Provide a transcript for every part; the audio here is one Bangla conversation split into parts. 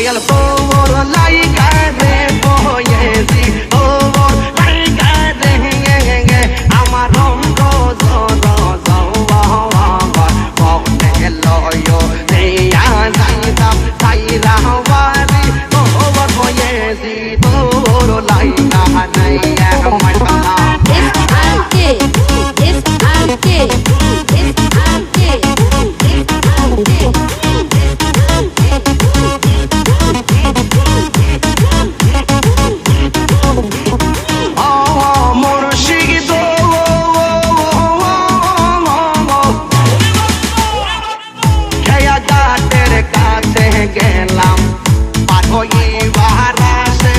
দয়াল তোর লাইগা রে বয়েছি তোর লাইগা রে আমার রঙ্গ মনে লয় দেয়া যাইতাম তাইরা বাড়ি তোর বয়েছি তোর লাইগা নাই আমার বাবা গেলাম পাঠই বারাসে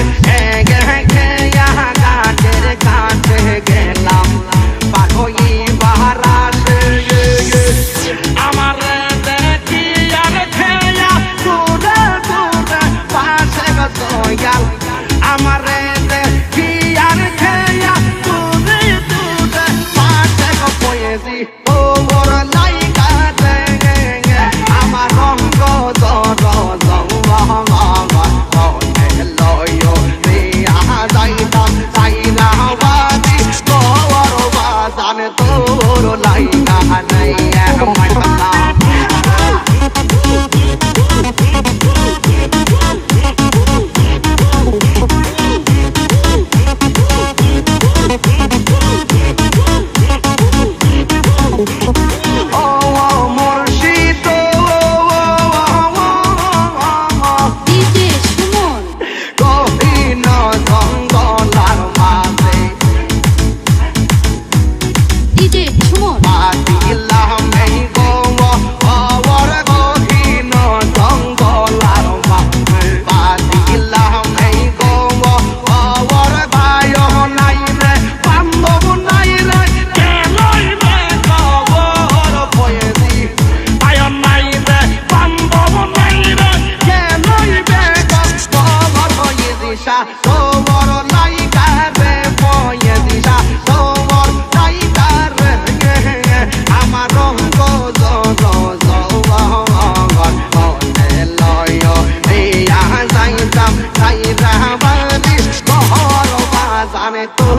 গাটের কাছে গেলাম পাঠই বারাসে আমার দেখি আর খেয়া দূরে দূরে পাশে গয়াল আমার দেখি আর খেয়া দূরে দূরে পাশে গয়েছি ও মোর লাইগা আমার রঙ্গ তোর লাইগা নাই আমার বাবা তোর লাইগা রে বয়েছি তোর লাইগা রে আমার রঙ্গ মনে লয় দিয়া যাইতাম তাইরা বাড়ি তোর বাজানে তো